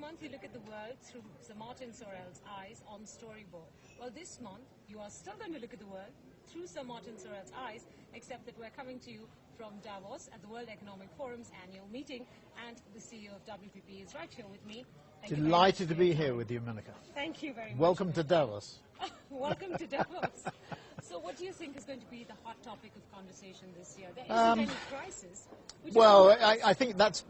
month you look at the world through Sir Martin Sorell's eyes on storyboard. Well, this month you are still going to look at the world through Sir Martin Sorell's eyes, except that we're coming to you from Davos at the World Economic Forum's annual meeting, and the CEO of WPP is right here with me. Delighted to be here with you, Monica. Thank you very much. Welcome to Davos. Welcome to Davos. So what do you think is going to be the hot topic of conversation this year? There isn't any crisis. Well, I think that's,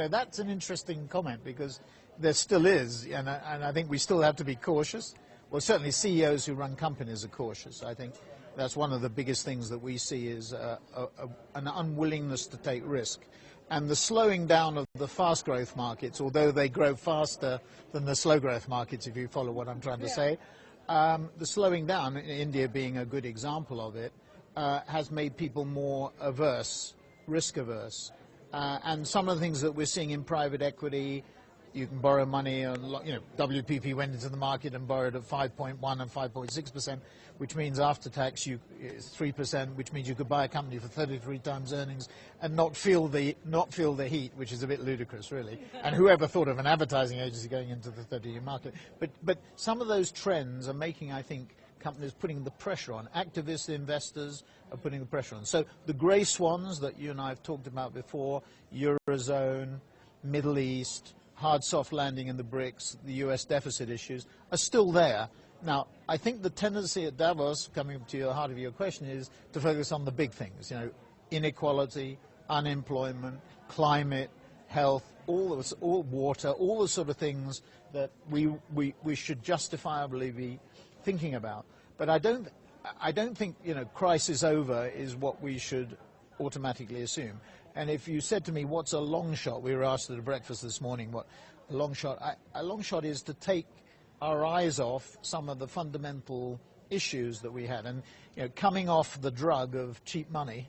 that's an interesting comment, because there still is, and I think we still have to be cautious. Well, certainly CEOs who run companies are cautious. I think that's one of the biggest things that we see is an unwillingness to take risk. And the slowing down of the fast growth markets, although they grow faster than the slow growth markets, if you follow what I'm trying to say, the slowing down, India being a good example of it, has made people more averse, risk averse. And some of the things that we're seeing in private equity, you can borrow money, WPP went into the market and borrowed at 5.1 and 5.6%, which means after tax it's 3%, which means you could buy a company for 33 times earnings and not feel the heat, which is a bit ludicrous, really. And whoever thought of an advertising agency going into the 30-year market? But some of those trends are making, I think, companies putting the pressure on. Activist investors are putting the pressure on. So the grey swans that you and I have talked about before, Eurozone, Middle East, hard soft landing in the BRICS, the US deficit issues, are still there. Now, I think the tendency at Davos, coming to the heart of your question, is to focus on the big things, inequality, unemployment, climate, health, all water, all the sort of things that we should justifiably be thinking about. But I don't think crisis over is what we should automatically assume. And if you said to me, what's a long shot? We were asked at a breakfast this morning what a long shot. A long shot is to take our eyes off some of the fundamental issues that we had. And coming off the drug of cheap money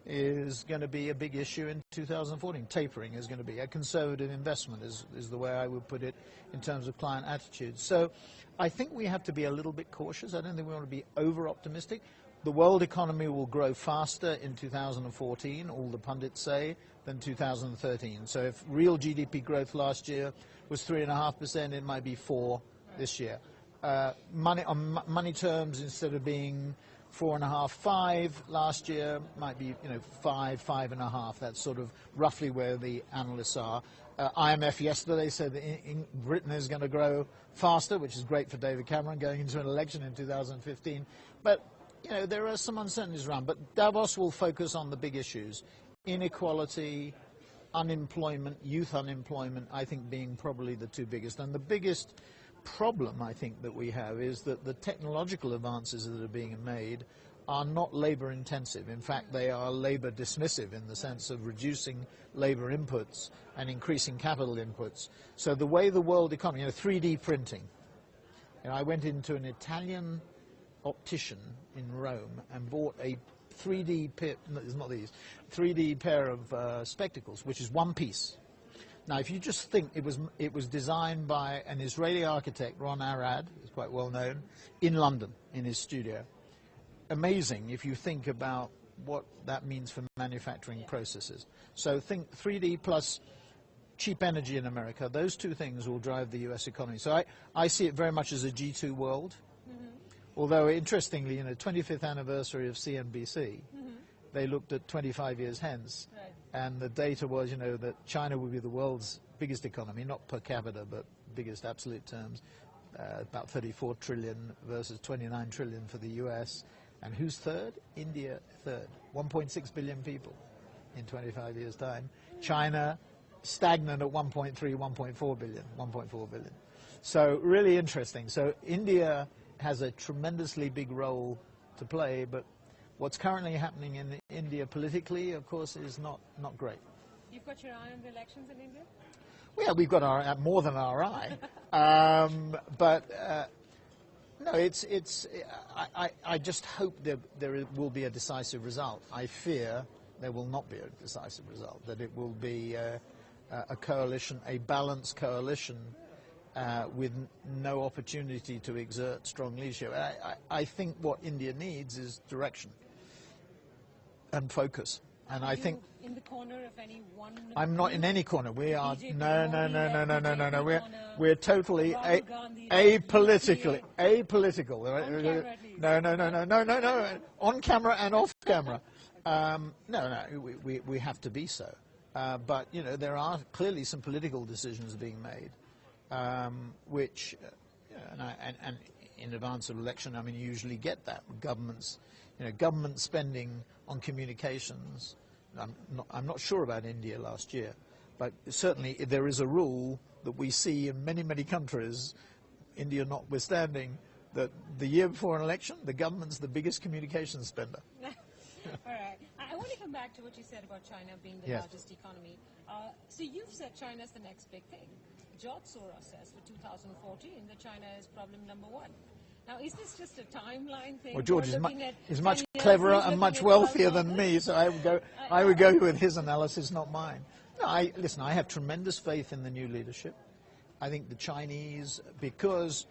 is going to be a big issue in 2014. Tapering is going to be a conservative investment is the way I would put it in terms of client attitudes. So I think we have to be a little bit cautious. I don't think we want to be over-optimistic. The world economy will grow faster in 2014, all the pundits say, than 2013. So if real GDP growth last year was 3.5%, it might be 4% this year. Money terms, instead of being 4.5, 5 last year, might be 5, 5.5. That's sort of roughly where the analysts are. IMF yesterday said that Britain is going to grow faster, which is great for David Cameron going into an election in 2015. But there are some uncertainties around, but Davos will focus on the big issues. Inequality, unemployment, youth unemployment, I think being probably the two biggest. And the biggest problem, I think, that we have is that the technological advances that are being made are not labor intensive. In fact, they are labor dismissive in the sense of reducing labor inputs and increasing capital inputs. So the way the world economy, 3D printing. I went into an Italian optician in Rome and bought a 3D pair of spectacles, which is one piece. Now, if you just think it was designed by an Israeli architect, Ron Arad, who's quite well known, in London in his studio. Amazing if you think about what that means for manufacturing processes. So think 3D plus cheap energy in America. Those two things will drive the US economy. So I see it very much as a G2 world. Although, interestingly, 25th anniversary of CNBC, they looked at 25 years hence, and the data was, that China would be the world's biggest economy, not per capita, but biggest absolute terms, about 34 trillion versus 29 trillion for the US. And who's third? India third. 1.6 billion people in 25 years' time. China stagnant at 1.3, 1.4 billion, 1.4 billion. So really interesting. So India has a tremendously big role to play, but what's currently happening in India politically, of course, is not great. You've got your eye on the elections in India? Well, yeah, we've got our more than our eye, no, I just hope there will be a decisive result. I fear there will not be a decisive result, that it will be a coalition, a balanced coalition, with no opportunity to exert strong leadership. I think what India needs is direction and focus. And I think in the corner of any one. I'm not in any corner. We are BJP, no. We're totally Rahul Gandhi, apolitical. Apolitical. On camera, at least. No. On camera and off camera. No. We have to be so. But you know, there are clearly some political decisions being made, which, and in advance of election, I mean, you usually get that governments, you know, government spending on communications. I'm not sure about India last year, but certainly there is a rule that we see in many countries, India notwithstanding, that the year before an election, the government's the biggest communications spender. All right. I want to come back to what you said about China being the largest economy. So you've said China's the next big thing. George Soros says for 2014 that China is problem number one. Now, is this just a timeline thing? Well, George is much cleverer and much wealthier than me, so I would go with his analysis, not mine. No, listen, I have tremendous faith in the new leadership. I think the Chinese, because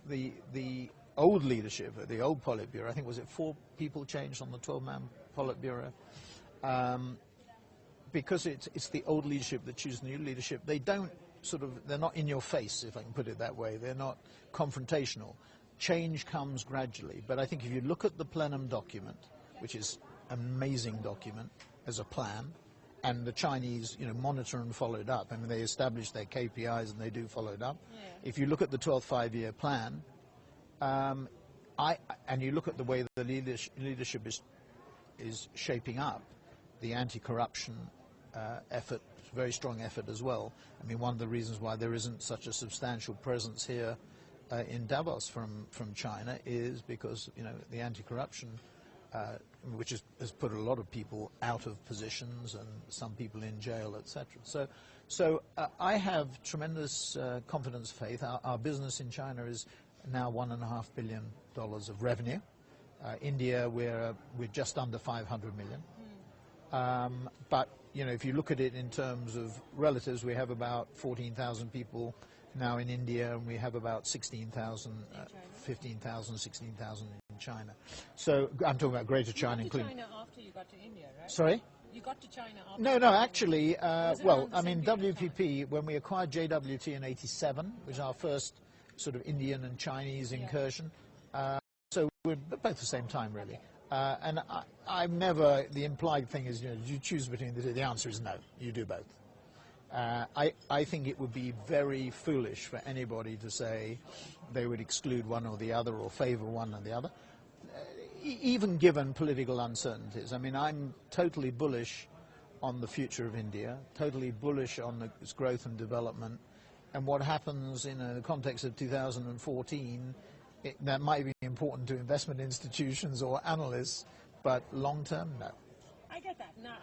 the old leadership, the old Politburo, I think was it 4 people changed on the 12-man Politburo, because it's the old leadership that chooses new leadership. They don't they're not in your face, if I can put it that way. They're not confrontational. Change comes gradually. But I think if you look at the plenum document, which is an amazing document as a plan, and the Chinese, you know, monitor and follow it up. I mean, they establish their KPIs and they do follow it up. Yeah. If you look at the 12th five-year plan, and you look at the way the leadership is shaping up, the anti-corruption effort, very strong effort as well. I mean, one of the reasons why there isn't such a substantial presence here in Davos from China is because, you know, the anti-corruption, which has put a lot of people out of positions and some people in jail, etc. So I have tremendous confidence, faith. Our business in China is now $1.5 billion of revenue. India, we're just under 500 million. But you know, if you look at it in terms of relatives, we have about 14,000 people now in India, and we have about 16,000, 15,000, 16,000 in China. So I'm talking about Greater China, including. You got to China after you got to India, right? Sorry? You got to China after. No, actually, well, I mean, WPP, when we acquired JWT in '87, which was our first sort of Indian and Chinese incursion. So we're both at the same time, really. And I've never, the implied thing is, you know, you choose between the two. The answer is no, you do both. I think it would be very foolish for anybody to say they would exclude one or the other or favor one or the other, even given political uncertainties. I mean, I'm totally bullish on the future of India, totally bullish on its growth and development, and what happens in the context of 2014, that might be important to investment institutions or analysts, but long term, no. I get that. Now,